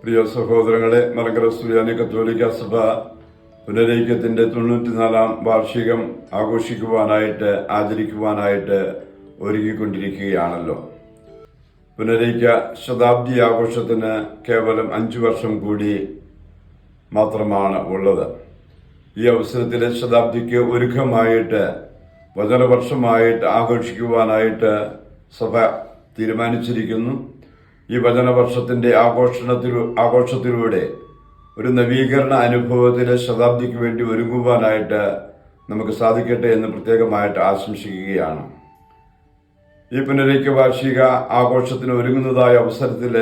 പ്രിയ സഹോദരങ്ങളെ, മലങ്കര സുറിയാനി കത്തോലിക്ക സഭ പുനരൈക്യത്തിന്റെ 94-ാം വാർഷികം ആചരിക്കുവാനായിട്ട് ഒരുങ്ങിക്കൊണ്ടിരിക്കുകയാണല്ലോ. പുനരൈക്യ ശതാബ്ദി ആഘോഷത്തിന് കേവലം 5 വർഷം കൂടി മാത്രമാണ് ഉള്ളത്. ഈ അവസരത്തിലെ ശതാബ്ദിക്ക് ഒരുക്കമായിട്ട് വചനവർഷമായിട്ട് ആഘോഷിക്കുവാനായിട്ട് സഭ തീരുമാനിച്ചിരിക്കുന്നു. ഈ വചനവർഷത്തിന്റെ ആഘോഷത്തിലൂടെ ഒരു നവീകരണ അനുഭവത്തിലെ ശതാബ്ദിക്ക് വേണ്ടി ഒരുങ്ങുവാനായിട്ട് നമുക്ക് സാധിക്കട്ടെ എന്ന് പ്രത്യേകമായിട്ട് ആശംസിക്കുകയാണ്. ഈ പുനരൈക്യ വാർഷിക ആഘോഷത്തിന് ഒരുങ്ങുന്നതായ അവസരത്തിൽ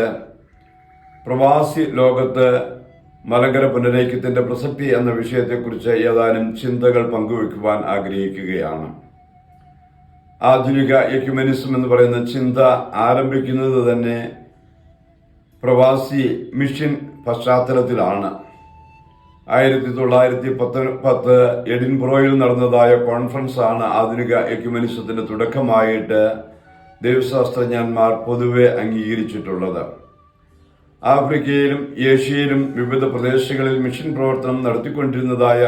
പ്രവാസി ലോകത്ത് മലങ്കര പുനരൈക്യത്തിന്റെ പ്രസക്തി എന്ന വിഷയത്തെക്കുറിച്ച് ഏതാനും ചിന്തകൾ പങ്കുവെക്കുവാൻ ആഗ്രഹിക്കുകയാണ്. ആധുനിക എക്യുമെനിസം എന്ന് പറയുന്ന ചിന്ത ആരംഭിക്കുന്നത് തന്നെ പ്രവാസി മിഷൻ പശ്ചാത്തലത്തിലാണ്. 1910 എഡിൻബ്രോയിൽ നടന്നതായ കോൺഫറൻസ് ആണ് ആധുനിക എക്യുമെനിസത്തിന്റെ തുടക്കമായിട്ട് ദൈവശാസ്ത്രജ്ഞന്മാർ പൊതുവെ അംഗീകരിച്ചിട്ടുള്ളത്. ആഫ്രിക്കയിലും ഏഷ്യയിലും വിവിധ പ്രദേശങ്ങളിൽ മിഷൻ പ്രവർത്തനം നടത്തിക്കൊണ്ടിരുന്നതായ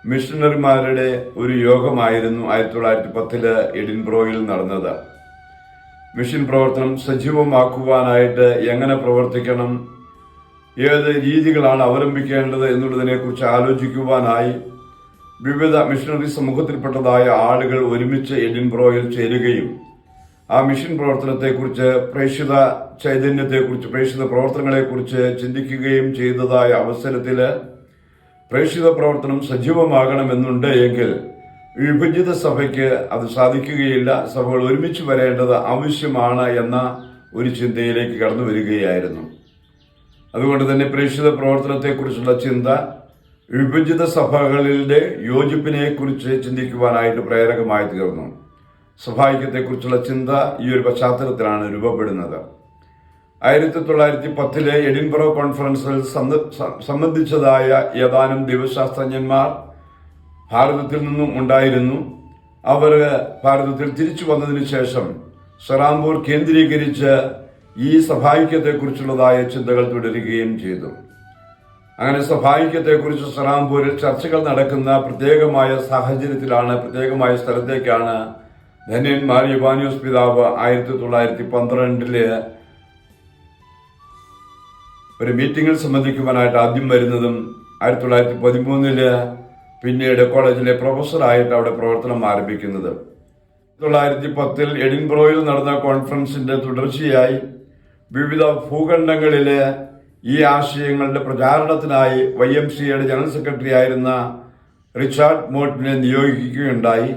മിഷണറിമാരുടെ ഒരു യോഗമായിരുന്നു 1910 എഡിൻബ്രോയിൽ നടന്നത്. മിഷൻ പ്രവർത്തനം സജീവമാക്കുവാനായിട്ട് എങ്ങനെ പ്രവർത്തിക്കണം, ഏത് രീതികളാണ് അവലംബിക്കേണ്ടത് എന്നുള്ളതിനെ കുറിച്ച് ആലോചിക്കുവാനായി വിവിധ മിഷണറി സമൂഹത്തിൽപ്പെട്ടതായ ആളുകൾ ഒരുമിച്ച് എഡിൻബ്രോയിൽ ചേരുകയും ആ മിഷൻ പ്രവർത്തനത്തെക്കുറിച്ച്, പ്രേക്ഷിത ചൈതന്യത്തെക്കുറിച്ച്, പ്രേക്ഷിത പ്രവർത്തനങ്ങളെക്കുറിച്ച് ചിന്തിക്കുകയും ചെയ്തതായ അവസരത്തിൽ പ്രേക്ഷിത പ്രവർത്തനം സജീവമാകണമെന്നുണ്ട് എങ്കിൽ വിഭജിത സഭയ്ക്ക് അത് സാധിക്കുകയില്ല. സഭകൾ ഒരുമിച്ച് വരേണ്ടത് ആവശ്യമാണ് എന്ന ഒരു ചിന്തയിലേക്ക് കടന്നു വരികയായിരുന്നു. അതുകൊണ്ട് തന്നെ പ്രേക്ഷിത പ്രവർത്തനത്തെക്കുറിച്ചുള്ള ചിന്ത വിഭജിത സഭകളിലെ യോജിപ്പിനെ കുറിച്ച് ചിന്തിക്കുവാനായിട്ട് പ്രേരകമായി തീർന്നു. സഭാഐക്യത്തെക്കുറിച്ചുള്ള ചിന്ത ഈ ഒരു പശ്ചാത്തലത്തിലാണ് രൂപപ്പെടുന്നത്. 1910 എഡിൻബറോ കോൺഫറൻസിൽ സംബന്ധിച്ചതായ ഏതാനും ദൈവശാസ്ത്രജ്ഞന്മാർ ഭാരതത്തിൽ നിന്നും ഉണ്ടായിരുന്നു. അവർ ഭാരതത്തിൽ തിരിച്ചു വന്നതിന് ശേഷം സെറാംപൂർ കേന്ദ്രീകരിച്ച് ഈ സഭാഐക്യത്തെക്കുറിച്ചുള്ളതായ ചിന്തകൾ തുടരുകയും ചെയ്തു. അങ്ങനെ സഭാഐക്യത്തെക്കുറിച്ച് സെറാംപൂരിൽ ചർച്ചകൾ നടക്കുന്ന പ്രത്യേകമായ സാഹചര്യത്തിലാണ്, പ്രത്യേകമായ സ്ഥലത്തേക്കാണ് ധന്യൻ മാർ യുവാനിയോസ് പിതാവ് 1912 ഒരു മീറ്റിംഗിൽ സംബന്ധിക്കുവാനായിട്ട് ആദ്യം വരുന്നതും 1913 പിന്നീട് കോളേജിലെ പ്രൊഫസറായിട്ട് അവിടെ പ്രവർത്തനം ആരംഭിക്കുന്നത്. 1910 എഡിൻബ്രോയിൽ നടന്ന കോൺഫറൻസിന്റെ തുടർച്ചയായി വിവിധ ഭൂഖണ്ഡങ്ങളിലെ ഈ ആശയങ്ങളുടെ പ്രചാരണത്തിനായി YMCAയുടെ ജനറൽ സെക്രട്ടറി ആയിരുന്ന റിച്ചാർഡ് മോട്ടിനെ നിയോഗിക്കുകയുണ്ടായി.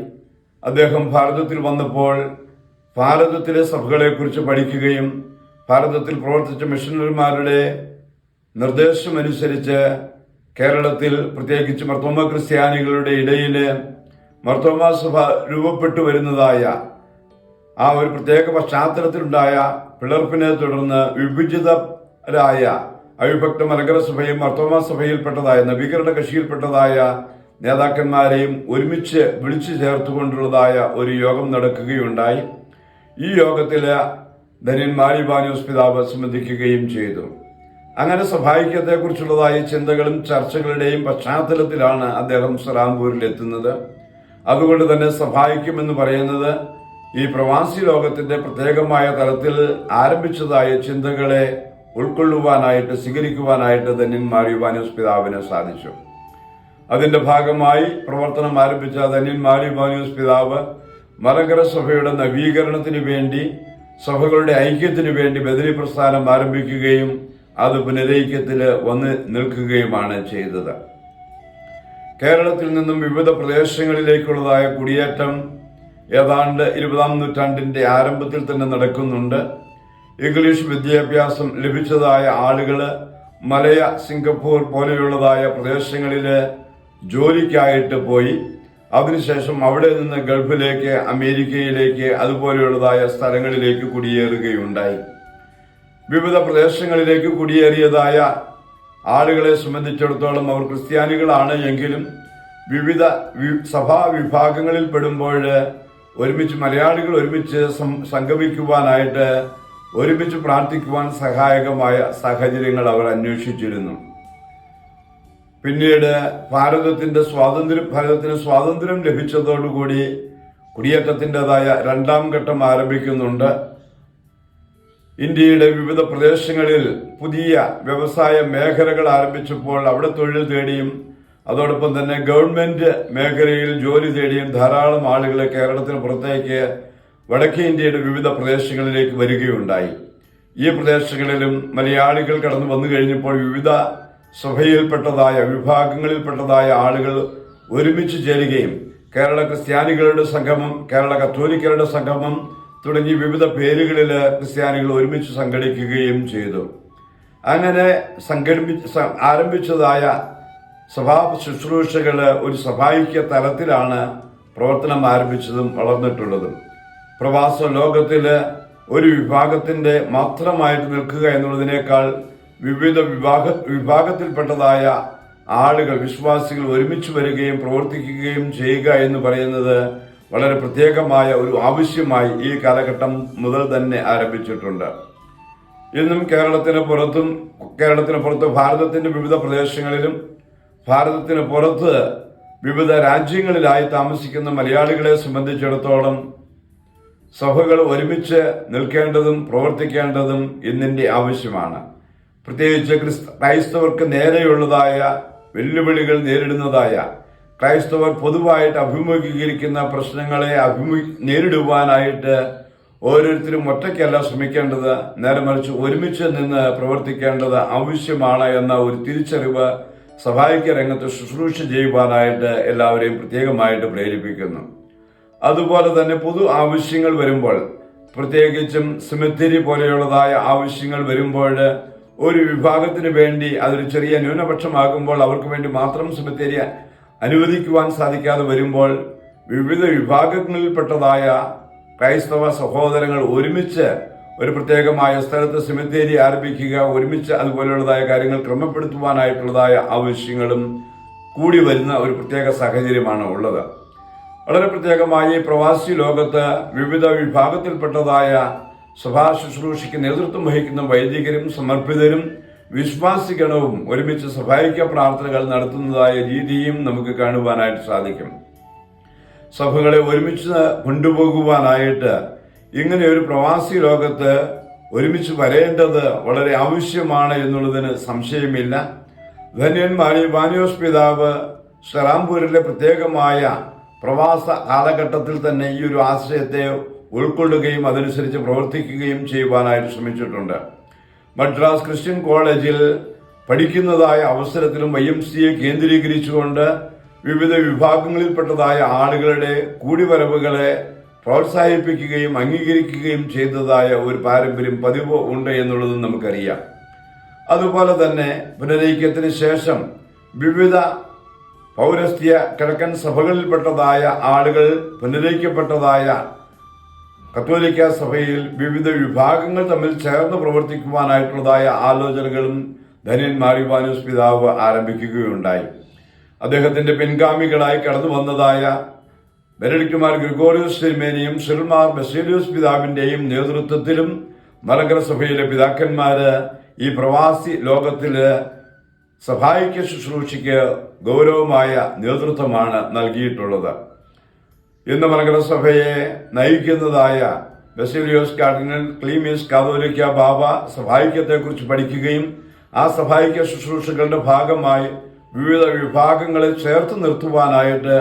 അദ്ദേഹം ഭാരതത്തിൽ വന്നപ്പോൾ ഭാരതത്തിലെ സഭകളെക്കുറിച്ച് പഠിക്കുകയും ഭാരതത്തിൽ പ്രവർത്തിച്ച മിഷണറിമാരുടെ നിർദ്ദേശമനുസരിച്ച് കേരളത്തിൽ പ്രത്യേകിച്ച് മർത്തോമ ക്രിസ്ത്യാനികളുടെ ഇടയിൽ മർത്തോമ സഭ രൂപപ്പെട്ടു വരുന്നതായ ആ ഒരു പ്രത്യേക പശ്ചാത്തലത്തിലുണ്ടായ പിളർപ്പിനെ തുടർന്ന് വിഭജിതരായ അവിഭക്ത മലങ്കര സഭയും മർത്തോമ സഭയിൽപ്പെട്ടതായ നവീകരണ കക്ഷിയിൽപ്പെട്ടതായ നേതാക്കന്മാരെയും ഒരുമിച്ച് വിളിച്ചു ചേർത്തുകൊണ്ടുള്ളതായ ഒരു യോഗം നടക്കുകയുണ്ടായി. ഈ യോഗത്തിൽ ധന്യൻ മാർ യുവാനിയോസ് പിതാവ് സംബന്ധിക്കുകയും ചെയ്തു. അങ്ങനെ സഭാഐക്യത്തെക്കുറിച്ചുള്ളതായ ചിന്തകളും ചർച്ചകളുടെയും പശ്ചാത്തലത്തിലാണ് അദ്ദേഹം സെറാംപൂരിൽ എത്തുന്നത്. അതുകൊണ്ട് തന്നെ സഭാഐക്യം എന്ന് പറയുന്നത് ഈ പ്രവാസി ലോകത്തിന്റെ പ്രത്യേകമായ തലത്തിൽ ആരംഭിച്ചതായ ചിന്തകളെ ഉൾക്കൊള്ളുവാനായിട്ട്, സ്വീകരിക്കുവാനായിട്ട് ധന്യൻ മാർ യുവാനിയോസ് പിതാവിന് സാധിച്ചു. അതിന്റെ ഭാഗമായി പ്രവർത്തനം ആരംഭിച്ച ധന്യൻ മാർ യുവാനിയോസ് പിതാവ് മലങ്കര സഭയുടെ നവീകരണത്തിന് വേണ്ടി, സഭകളുടെ ഐക്യത്തിന് വേണ്ടി ബദരി പ്രസ്ഥാനം ആരംഭിക്കുകയും അത് പുനരൈക്യത്തിൽ വന്ന് നിൽക്കുകയുമാണ് ചെയ്തത്. കേരളത്തിൽ നിന്നും വിവിധ പ്രദേശങ്ങളിലേക്കുള്ളതായ കുടിയേറ്റം ഏതാണ്ട് 20-ാം നൂറ്റാണ്ടിന്റെ ആരംഭത്തിൽ തന്നെ നടക്കുന്നുണ്ട്. ഇംഗ്ലീഷ് വിദ്യാഭ്യാസം ലഭിച്ചതായ ആളുകൾ മലയ, സിംഗപ്പൂർ പോലെയുള്ളതായ പ്രദേശങ്ങളിൽ ജോലിക്കായിട്ട് പോയി. അതിനുശേഷം അവിടെ നിന്ന് ഗൾഫിലേക്ക്, അമേരിക്കയിലേക്ക്, അതുപോലെയുള്ളതായ സ്ഥലങ്ങളിലേക്ക് കുടിയേറുകയുണ്ടായി. വിവിധ പ്രദേശങ്ങളിലേക്ക് കുടിയേറിയതായ ആളുകളെ സംബന്ധിച്ചിടത്തോളം അവർ ക്രിസ്ത്യാനികളാണ് എങ്കിലും വിവിധ സഭാ വിഭാഗങ്ങളിൽ പെടുമ്പോൾ ഒരുമിച്ച് മലയാളികൾ ഒരുമിച്ച് സംഗമിക്കുവാനായിട്ട് ഒരുമിച്ച് പ്രാർത്ഥിക്കുവാൻ സഹായകമായ സാഹചര്യങ്ങൾ അവർ അന്വേഷിച്ചിരുന്നു. പിന്നീട് ഭാരതത്തിന് സ്വാതന്ത്ര്യം ലഭിച്ചതോടുകൂടി കുടിയേറ്റത്തിൻ്റെതായ രണ്ടാം ഘട്ടം ആരംഭിക്കുന്നുണ്ട്. ഇന്ത്യയുടെ വിവിധ പ്രദേശങ്ങളിൽ പുതിയ വ്യവസായ മേഖലകൾ ആരംഭിച്ചപ്പോൾ അവിടെ തൊഴിൽ തേടിയും അതോടൊപ്പം തന്നെ ഗവൺമെന്റ് മേഖലയിൽ ജോലി തേടിയും ധാരാളം ആളുകൾ കേരളത്തിന് പുറത്തേക്ക് വടക്കേ ഇന്ത്യയുടെ വിവിധ പ്രദേശങ്ങളിലേക്ക് വരികയുണ്ടായി. ഈ പ്രദേശങ്ങളിലും മലയാളികൾ കടന്നു വന്നു കഴിഞ്ഞപ്പോൾ വിവിധ സഭയിൽപ്പെട്ടതായ വിഭാഗങ്ങളിൽപ്പെട്ടതായ ആളുകൾ ഒരുമിച്ച് ചേരുകയും കേരള ക്രിസ്ത്യാനികളുടെ സംഗമം, കേരള കത്തോലിക്കരുടെ സംഗമം തുടങ്ങി വിവിധ പേരുകളിൽ ക്രിസ്ത്യാനികൾ ഒരുമിച്ച് സംഘടിക്കുകയും ചെയ്തു. അങ്ങനെ ആരംഭിച്ചതായ സഭാ ശുശ്രൂഷകൾ ഒരു സഭായിക്യ തലത്തിലാണ് പ്രവർത്തനം ആരംഭിച്ചതും വളർന്നിട്ടുള്ളതും. പ്രവാസ ലോകത്തിൽ ഒരു വിഭാഗത്തിന്റെ മാത്രമായിട്ട് നിൽക്കുക എന്നുള്ളതിനേക്കാൾ വിവിധ വിഭാഗത്തിൽപ്പെട്ടതായ ആളുകൾ, വിശ്വാസികൾ ഒരുമിച്ച് വരികയും പ്രവർത്തിക്കുകയും ചെയ്യുക എന്ന് പറയുന്നത് വളരെ പ്രത്യേകമായ ഒരു ആവശ്യമായി ഈ കാലഘട്ടം മുതൽ തന്നെ ആരംഭിച്ചിട്ടുണ്ട്. ഇന്നും കേരളത്തിന് പുറത്ത് ഭാരതത്തിന്റെ വിവിധ പ്രദേശങ്ങളിലും ഭാരതത്തിന് പുറത്ത് വിവിധ രാജ്യങ്ങളിലായി താമസിക്കുന്ന മലയാളികളെ സംബന്ധിച്ചിടത്തോളം സഭകൾ ഒരുമിച്ച് നിൽക്കേണ്ടതും പ്രവർത്തിക്കേണ്ടതും ഇന്നിന്റെ ആവശ്യമാണ്. പ്രത്യേകിച്ച് ക്രൈസ്തവർക്ക് നേരെയുള്ളതായ വെല്ലുവിളികൾ നേരിടുന്നതായ, ക്രൈസ്തവർ പൊതുവായിട്ട് അഭിമുഖീകരിക്കുന്ന പ്രശ്നങ്ങളെ നേരിടുവാനായിട്ട് ഓരോരുത്തരും ഒറ്റയ്ക്കല്ല ശ്രമിക്കേണ്ടത്, നേരെ മറിച്ച് ഒരുമിച്ച് നിന്ന് പ്രവർത്തിക്കേണ്ടത് ആവശ്യമാണ് എന്ന ഒരു തിരിച്ചറിവ് സഭായിക്യ രംഗത്ത് ശുശ്രൂഷ ചെയ്യുവാനായിട്ട് എല്ലാവരെയും പ്രത്യേകമായിട്ട് പ്രേരിപ്പിക്കുന്നു. അതുപോലെ തന്നെ പൊതു ആവശ്യങ്ങൾ വരുമ്പോൾ, പ്രത്യേകിച്ചും സെമിത്തേരി പോലെയുള്ളതായ ആവശ്യങ്ങൾ വരുമ്പോൾ ഒരു വിഭാഗത്തിന് വേണ്ടി അതൊരു ചെറിയ ന്യൂനപക്ഷമാകുമ്പോൾ അവർക്ക് വേണ്ടി മാത്രം സെമിത്തേരി അനുവദിക്കുവാൻ സാധിക്കാതെ വരുമ്പോൾ വിവിധ വിഭാഗങ്ങളിൽപ്പെട്ടതായ ക്രൈസ്തവ സഹോദരങ്ങൾ ഒരുമിച്ച് ഒരു പ്രത്യേകമായ സ്ഥലത്ത് സെമിത്തേരി ആരംഭിക്കുക, ഒരുമിച്ച് അതുപോലെയുള്ളതായ കാര്യങ്ങൾ ക്രമപ്പെടുത്തുവാനായിട്ടുള്ളതായ ആവശ്യങ്ങളും കൂടി വരുന്ന ഒരു പ്രത്യേക സാഹചര്യമാണ് ഉള്ളത്. വളരെ പ്രത്യേകമായി പ്രവാസി ലോകത്ത് വിവിധ വിഭാഗത്തിൽപ്പെട്ടതായ സഭാ ശുശ്രൂഷയ്ക്ക് നേതൃത്വം വഹിക്കുന്ന വൈദികരും സമർപ്പിതരും വിശ്വാസിഗണവും ഒരുമിച്ച് സഭായിക്യ പ്രാർത്ഥനകൾ നടത്തുന്നതായ രീതിയും നമുക്ക് കാണുവാനായിട്ട് സാധിക്കും. സഭകളെ ഒരുമിച്ച് കൊണ്ടുപോകുവാനായിട്ട് ഇങ്ങനെ ഒരു പ്രവാസി ലോകത്ത് ഒരുമിച്ച് വരേണ്ടത് വളരെ ആവശ്യമാണ് എന്നുള്ളതിന് സംശയമില്ല. ധന്യൻ മാനിയോസ് പിതാവ് ശ്രീറാംപൂരിലെ പ്രത്യേകമായ പ്രവാസ കാലഘട്ടത്തിൽ തന്നെ ഈ ഒരു ആശയത്തെ ഉൾക്കൊള്ളുകയും അതനുസരിച്ച് പ്രവർത്തിക്കുകയും ചെയ്യുവാനായിട്ട് ശ്രമിച്ചിട്ടുണ്ട്. മദ്രാസ് ക്രിസ്ത്യൻ കോളേജിൽ പഠിക്കുന്നതായ അവസരത്തിലും YMCA കേന്ദ്രീകരിച്ചുകൊണ്ട് വിവിധ വിഭാഗങ്ങളിൽപ്പെട്ടതായ ആളുകളുടെ കൂടിവരവുകളെ പ്രോത്സാഹിപ്പിക്കുകയും അംഗീകരിക്കുകയും ചെയ്തതായ ഒരു പാരമ്പര്യം പതിവ് ഉണ്ട് എന്നുള്ളതും നമുക്കറിയാം. അതുപോലെ തന്നെ പുനരൈക്യത്തിന് ശേഷം വിവിധ പൗരസ്ത്യ കിഴക്കൻ സഭകളിൽപ്പെട്ടതായ ആളുകൾ പുനരൈക്യപ്പെട്ടതായ കത്തോലിക്ക സഭയിൽ വിവിധ വിഭാഗങ്ങൾ തമ്മിൽ ചേർന്ന് പ്രവർത്തിക്കുവാനായിട്ടുള്ളതായ ആലോചനകളും ധന്യൻ മാർ ഇവാനിയോസ് പിതാവ് ആരംഭിക്കുകയുണ്ടായി. അദ്ദേഹത്തിന്റെ പിൻഗാമികളായി കടന്നു വന്നതായ ബെനഡിക്ട് മാർ ഗ്രിഗോറിയോസ് തിരുമേനിയും സിറിൽ മാർ ബസേലിയോസ് പിതാവിന്റെയും നേതൃത്വത്തിലും മലങ്കര സഭയിലെ പിതാക്കന്മാര് ഈ പ്രവാസി ലോകത്തില് സഭായിക്യ ശുശ്രൂഷയ്ക്ക് ഗൗരവമായ നേതൃത്വമാണ് നൽകിയിട്ടുള്ളത്. ഇന്ന് മലങ്കര സഭയെ നയിക്കുന്നതായ ബസേലിയോസ് കാർഡിനൽ ക്ലീമിയസ് കാതോലിക്ക ബാബ സഭായിക്യത്തെക്കുറിച്ച് പഠിക്കുകയും ആ സഭായിക്യ ശുശ്രൂഷകളുടെ ഭാഗമായി വിവിധ വിഭാഗങ്ങളെ ചേർത്ത് നിർത്തുവാനായിട്ട്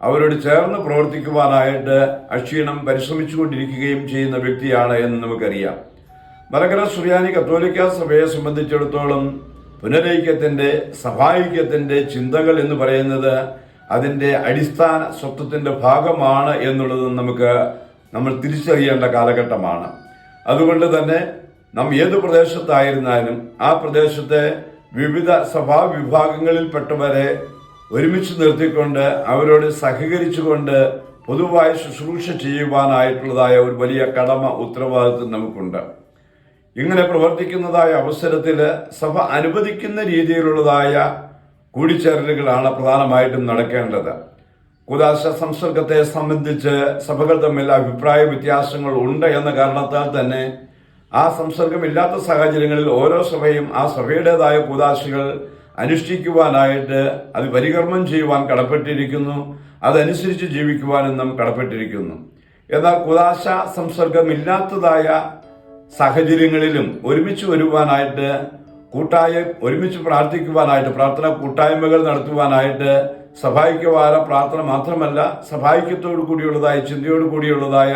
അവരോട് ചേർന്ന് പ്രവർത്തിക്കുവാനായിട്ട് അക്ഷീണം പരിശ്രമിച്ചുകൊണ്ടിരിക്കുകയും ചെയ്യുന്ന വ്യക്തിയാണ് എന്ന് നമുക്കറിയാം. മലങ്കര സുറിയാനി കത്തോലിക്ക സഭയെ സംബന്ധിച്ചിടത്തോളം പുനരൈക്യത്തിന്റെ സഭായിക്യത്തിന്റെ ചിന്തകൾ എന്ന് പറയുന്നത് അതിന്റെ അടിസ്ഥാന സ്വത്വത്തിന്റെ ഭാഗമാണ് എന്നുള്ളത് നമ്മൾ തിരിച്ചറിയേണ്ട കാലഘട്ടമാണ്. അതുകൊണ്ട് തന്നെ നാം ഏത് പ്രദേശത്തായിരുന്നാലും ആ പ്രദേശത്തെ വിവിധ സഭാ വിഭാഗങ്ങളിൽപ്പെട്ടവരെ ഒരുമിച്ച് നിർത്തിക്കൊണ്ട് അവരോട് സഹകരിച്ചുകൊണ്ട് പൊതുവായി ശുശ്രൂഷ ചെയ്യുവാനായിട്ടുള്ളതായ ഒരു വലിയ കടമ ഉത്തരവാദിത്വം നമുക്കുണ്ട്. ഇങ്ങനെ പ്രവർത്തിക്കുന്നതായ അവസരത്തിൽ സഭ അനുവദിക്കുന്ന രീതിയിലുള്ളതായ കൂടിച്ചേരലുകളാണ് പ്രധാനമായിട്ടും നടക്കേണ്ടത്. കൂദാശ സംസർഗത്തെ സംബന്ധിച്ച് സഭകൾ തമ്മിൽ അഭിപ്രായ വ്യത്യാസങ്ങൾ ഉണ്ട് എന്ന കാരണത്താൽ തന്നെ ആ സംസർഗമില്ലാത്ത സാഹചര്യങ്ങളിൽ ഓരോ സഭയും ആ സഭയുടേതായ കൂദാശകൾ അനുഷ്ഠിക്കുവാനായിട്ട് അത് പരികർമ്മം ചെയ്യുവാൻ കടപ്പെട്ടിരിക്കുന്നു. അതനുസരിച്ച് ജീവിക്കുവാനും നാം കടപ്പെട്ടിരിക്കുന്നു. എന്നാൽ കൂദാശ സംസർഗമില്ലാത്തതായ സാഹചര്യങ്ങളിലും ഒരുമിച്ച് വരുവാനായിട്ട് ഒരുമിച്ച് പ്രാർത്ഥിക്കുവാനായിട്ട് പ്രാർത്ഥന കൂട്ടായ്മകൾ നടത്തുവാനായിട്ട് സഭായിക്യവാര പ്രാർത്ഥന മാത്രമല്ല, സഭായിക്യത്തോടു കൂടിയുള്ളതായ ചിന്തയോടു കൂടിയുള്ളതായ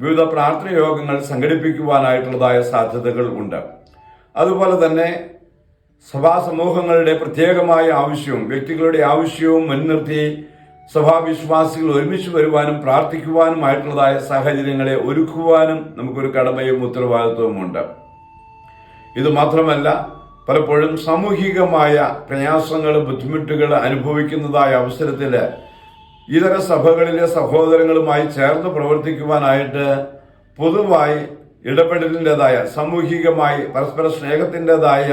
വിവിധ പ്രാർത്ഥന യോഗങ്ങൾ സംഘടിപ്പിക്കുവാനായിട്ടുള്ളതായ സാധ്യതകൾ ഉണ്ട്. അതുപോലെ തന്നെ സഭാ സമൂഹങ്ങളുടെ പ്രത്യേകമായ ആവശ്യവും വ്യക്തികളുടെ ആവശ്യവും മുൻനിർത്തി സഭാവിശ്വാസികൾ ഒരുമിച്ച് വരുവാനും പ്രാർത്ഥിക്കുവാനുമായിട്ടുള്ളതായ സാഹചര്യങ്ങളെ ഒരുക്കുവാനും നമുക്കൊരു കടമയും ഉത്തരവാദിത്വവുമുണ്ട്. ഇത് മാത്രമല്ല, പലപ്പോഴും സാമൂഹികമായ പ്രയാസങ്ങൾ ബുദ്ധിമുട്ടുകൾ അനുഭവിക്കുന്നതായ അവസരത്തിൽ ഇതര സഭകളിലെ സഹോദരങ്ങളുമായി ചേർന്ന് പ്രവർത്തിക്കുവാനായിട്ട് പൊതുവായി ഇടപെടലിൻ്റെതായ സാമൂഹികമായി പരസ്പര സ്നേഹത്തിൻ്റെതായ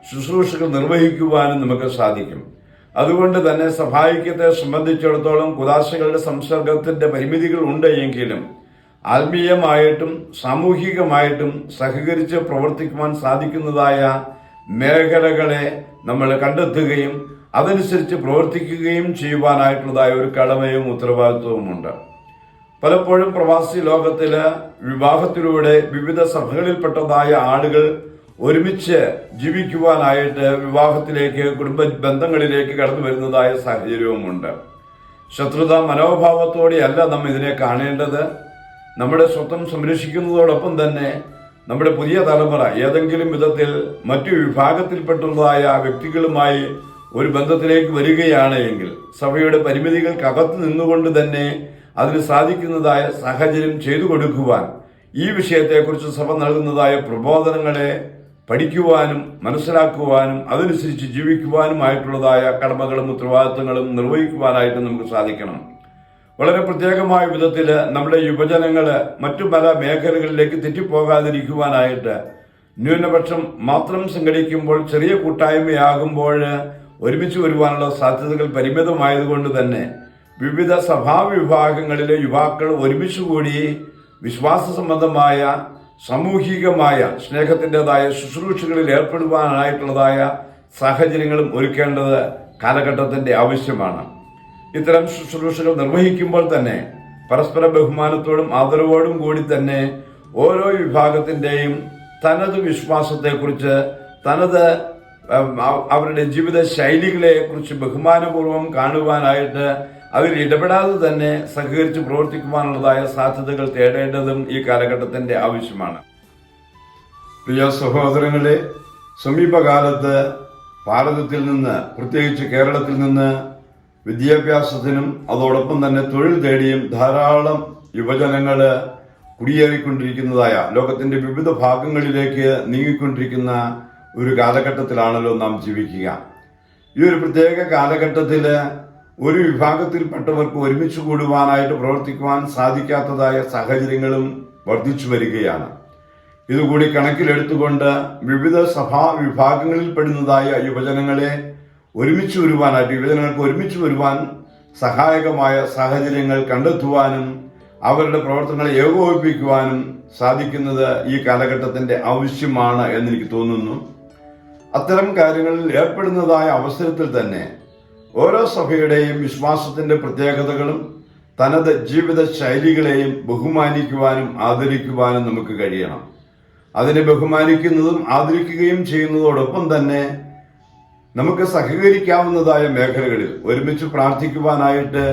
ശുശ്രൂഷകൾ നിർവഹിക്കുവാനും നമുക്ക് സാധിക്കും. അതുകൊണ്ട് തന്നെ സഭായിക്യത്തെ സംബന്ധിച്ചിടത്തോളം കൂദാശകളുടെ സംസർഗത്തിന്റെ പരിമിതികൾ ഉണ്ട് എങ്കിലും ആത്മീയമായിട്ടും സാമൂഹികമായിട്ടും സഹകരിച്ച് പ്രവർത്തിക്കുവാൻ സാധിക്കുന്നതായ മേഖലകളെ നമ്മൾ കണ്ടെത്തുകയും അതനുസരിച്ച് പ്രവർത്തിക്കുകയും ചെയ്യുവാനായിട്ടുള്ളതായ ഒരു കടമയും ഉത്തരവാദിത്വവുമുണ്ട്. പലപ്പോഴും പ്രവാസി ലോകത്തില് വിവാഹത്തിലൂടെ വിവിധ സഭകളിൽപ്പെട്ടതായ ആളുകൾ ഒരുമിച്ച് ജീവിക്കുവാനായിട്ട് വിവാഹത്തിലേക്ക് കുടുംബ ബന്ധങ്ങളിലേക്ക് കടന്നു വരുന്നതായ സാഹചര്യവുമുണ്ട്. ശത്രുത മനോഭാവത്തോടെയല്ല നാം ഇതിനെ കാണേണ്ടത്. നമ്മുടെ സ്വത്വം സംരക്ഷിക്കുന്നതോടൊപ്പം തന്നെ നമ്മുടെ പുതിയ തലമുറ ഏതെങ്കിലും വിധത്തിൽ മറ്റു വിഭാഗത്തിൽപ്പെട്ടുള്ളതായ വ്യക്തികളുമായി ഒരു ബന്ധത്തിലേക്ക് വരികയാണ് എങ്കിൽ സഭയുടെ പരിമിതികൾക്കകത്ത് നിന്നുകൊണ്ട് തന്നെ അതിന് സാധിക്കുന്നതായ സാഹചര്യം ചെയ്തു കൊടുക്കുവാൻ ഈ വിഷയത്തെക്കുറിച്ച് സഭ നൽകുന്നതായ പ്രബോധനങ്ങളെ പഠിക്കുവാനും മനസ്സിലാക്കുവാനും അതനുസരിച്ച് ജീവിക്കുവാനുമായിട്ടുള്ളതായ കടമകളും ഉത്തരവാദിത്തങ്ങളും നിർവഹിക്കുവാനായിട്ട് നമുക്ക് സാധിക്കണം. വളരെ പ്രത്യേകമായ വിധത്തിൽ നമ്മുടെ യുവജനങ്ങൾ മറ്റു പല മേഖലകളിലേക്ക് തെറ്റിപ്പോകാതിരിക്കുവാനായിട്ട് ന്യൂനപക്ഷം മാത്രം സംഘടിക്കുമ്പോൾ ചെറിയ കൂട്ടായ്മയാകുമ്പോൾ ഒരുമിച്ച് വരുവാനുള്ള സാധ്യതകൾ പരിമിതമായതുകൊണ്ട് തന്നെ വിവിധ സഭാവിഭാഗങ്ങളിലെ യുവാക്കൾ ഒരുമിച്ച് കൂടി വിശ്വാസ സംബന്ധമായ സാമൂഹികമായ സ്നേഹത്തിൻ്റെതായ ശുശ്രൂഷകളിൽ ഏർപ്പെടുവാനായിട്ടുള്ളതായ സാഹചര്യങ്ങളും ഒരുക്കേണ്ടത് കാലഘട്ടത്തിന്റെ ആവശ്യമാണ്. ഇത്തരം ശുശ്രൂഷകൾ നിർവഹിക്കുമ്പോൾ തന്നെ പരസ്പര ബഹുമാനത്തോടും ആദരവോടും കൂടി തന്നെ ഓരോ വിഭാഗത്തിന്റെയും തനത് വിശ്വാസത്തെക്കുറിച്ച് തനത് അവരുടെ ജീവിത ശൈലികളെ കുറിച്ച് ബഹുമാനപൂർവ്വം കാണുവാനായിട്ട് അതിൽ ഇടപെടാതെ തന്നെ സഹകരിച്ച് പ്രവർത്തിക്കുവാനുള്ളതായ സാധ്യതകൾ തേടേണ്ടതും ഈ കാലഘട്ടത്തിന്റെ ആവശ്യമാണ്. പ്രിയ സഹോദരങ്ങളെ, സമീപകാലത്ത് ഭാരതത്തിൽ നിന്ന് പ്രത്യേകിച്ച് കേരളത്തിൽ നിന്ന് വിദ്യാഭ്യാസത്തിനും അതോടൊപ്പം തന്നെ തൊഴിൽ തേടിയും ധാരാളം യുവജനങ്ങൾ കുടിയേറിക്കൊണ്ടിരിക്കുന്നതായ ലോകത്തിന്റെ വിവിധ ഭാഗങ്ങളിലേക്ക് നീങ്ങിക്കൊണ്ടിരിക്കുന്ന ഒരു കാലഘട്ടത്തിലാണല്ലോ നാം ജീവിക്കുക. ഈ ഒരു പ്രത്യേക കാലഘട്ടത്തിൽ ഒരു വിഭാഗത്തിൽപ്പെട്ടവർക്ക് ഒരുമിച്ച് കൂടുവാനായിട്ട് പ്രവർത്തിക്കുവാൻ സാധിക്കാത്തതായ സാഹചര്യങ്ങളും വർദ്ധിച്ചു വരികയാണ്. ഇതുകൂടി കണക്കിലെടുത്തുകൊണ്ട് വിവിധ സഭാ വിഭാഗങ്ങളിൽ പെടുന്നതായ യുവജനങ്ങളെ യുവജനങ്ങൾക്ക് ഒരുമിച്ച് വരുവാൻ സഹായകമായ സാഹചര്യങ്ങൾ കണ്ടെത്തുവാനും അവരുടെ പ്രവർത്തനങ്ങളെ ഏകോപിപ്പിക്കുവാനും സാധിക്കുന്നത് ഈ കാലഘട്ടത്തിന്റെ ആവശ്യമാണ് എന്നെനിക്ക് തോന്നുന്നു. അത്തരം കാര്യങ്ങളിൽ ഏർപ്പെടുന്നതായ അവസരത്തിൽ തന്നെ ഓരോ സഭയുടെയും വിശ്വാസത്തിന്റെ പ്രത്യേകതകളും തനത് ജീവിത ശൈലികളെയും ബഹുമാനിക്കുവാനും ആദരിക്കുവാനും നമുക്ക് കഴിയണം. അതിനെ ബഹുമാനിക്കുന്നതും ആദരിക്കുകയും ചെയ്യുന്നതോടൊപ്പം തന്നെ നമുക്ക് സഹകരിക്കാവുന്നതായ മേഖലകളിൽ ഒരുമിച്ച് പ്രാർത്ഥിക്കുവാനായിട്ട്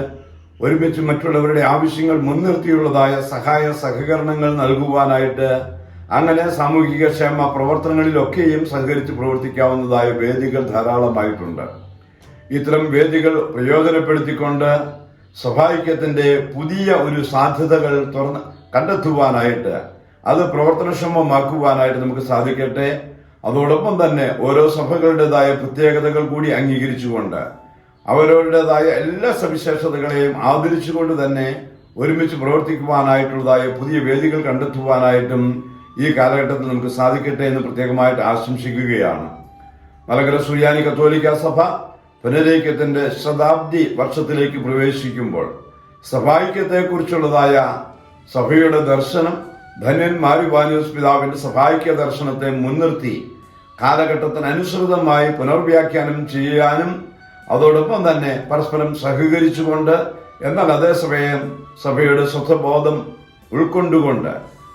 ഒരുമിച്ച് മറ്റുള്ളവരുടെ ആവശ്യങ്ങൾ മുൻനിർത്തിയുള്ളതായ സഹകരണങ്ങൾ നൽകുവാനായിട്ട് അങ്ങനെ സാമൂഹിക ക്ഷേമ പ്രവർത്തനങ്ങളിലൊക്കെയും സഹകരിച്ച് പ്രവർത്തിക്കാവുന്നതായ വേദികൾ ധാരാളമായിട്ടുണ്ട്. ഇത്തരം വേദികൾ പ്രയോജനപ്പെടുത്തിക്കൊണ്ട് സഭായിക്യത്തിന്റെ പുതിയ ഒരു സാധ്യതകൾ കണ്ടെത്തുവാനായിട്ട് അത് പ്രവർത്തനക്ഷമമാക്കുവാനായിട്ട് നമുക്ക് സാധിക്കട്ടെ. അതോടൊപ്പം തന്നെ ഓരോ സഭകളുടേതായ പ്രത്യേകതകൾ കൂടി അംഗീകരിച്ചുകൊണ്ട് അവരവരുടേതായ എല്ലാ സവിശേഷതകളെയും ആദരിച്ചുകൊണ്ട് തന്നെ ഒരുമിച്ച് പ്രവർത്തിക്കുവാനായിട്ടുള്ളതായ പുതിയ വേദികൾ കണ്ടെത്തുവാനായിട്ടും ഈ കാലഘട്ടത്തിൽ നമുക്ക് സാധിക്കട്ടെ എന്ന് പ്രത്യേകമായിട്ട് ആശംസിക്കുകയാണ്. മലങ്കര സുറിയാനി കത്തോലിക്ക സഭ പുനരൈക്യത്തിന്റെ ശതാബ്ദി വർഷത്തിലേക്ക് പ്രവേശിക്കുമ്പോൾ സഭാഐക്യത്തെക്കുറിച്ചുള്ളതായ സഭയുടെ ദർശനം, ധന്യൻ മാർ യൂവാനിയോസ് പിതാവിന്റെ സഭാഐക്യ ദർശനത്തെ മുൻനിർത്തി കാലഘട്ടത്തിനനുസൃതമായി പുനർവ്യാഖ്യാനം ചെയ്യാനും അതോടൊപ്പം തന്നെ പരസ്പരം സഹകരിച്ചുകൊണ്ട്, എന്നാൽ അതേസമയം സഭയുടെ സ്വത്വബോധം ഉൾക്കൊണ്ടുകൊണ്ട്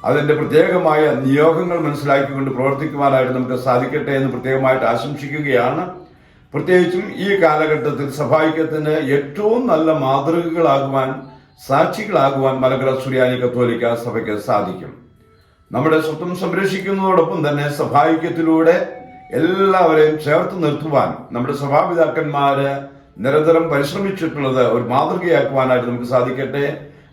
അതിന്റെ പ്രത്യേകമായ നിയോഗങ്ങൾ മനസ്സിലാക്കിക്കൊണ്ട് പ്രവർത്തിക്കുവാനായിട്ട് നമുക്ക് സാധിക്കട്ടെ എന്ന് പ്രത്യേകമായിട്ട് ആശംസിക്കുകയാണ്. പ്രത്യേകിച്ചും ഈ കാലഘട്ടത്തിൽ സഭാഐക്യത്തിന് ഏറ്റവും നല്ല മാതൃകകളാകുവാൻ, സാക്ഷികളാകുവാൻ മലങ്കര സുറിയാനി കത്തോലിക്ക സഭയ്ക്ക് സാധിക്കും. നമ്മുടെ സ്വത്വം സംരക്ഷിക്കുന്നതോടൊപ്പം തന്നെ സഭാഐക്യത്തിലൂടെ എല്ലാവരെയും ചേർത്ത് നിർത്തുവാൻ നമ്മുടെ സഭാപിതാക്കന്മാര് നിരന്തരം പരിശ്രമിച്ചിട്ടുള്ളത് ഒരു മാതൃകയാക്കുവാനായിട്ട് നമുക്ക് സാധിക്കട്ടെ.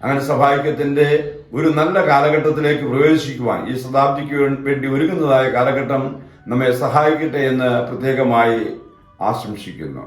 അങ്ങനെ സഭാഐക്യത്തിന്റെ ഒരു നല്ല കാലഘട്ടത്തിലേക്ക് പ്രവേശിക്കുവാൻ ഈ ശതാബ്ദിക്ക് വേണ്ടി ഒരുങ്ങുന്നതായ കാലഘട്ടം നമ്മെ സഹായിക്കട്ടെ എന്ന് പ്രത്യേകമായി ആശംസിക്കുന്നു.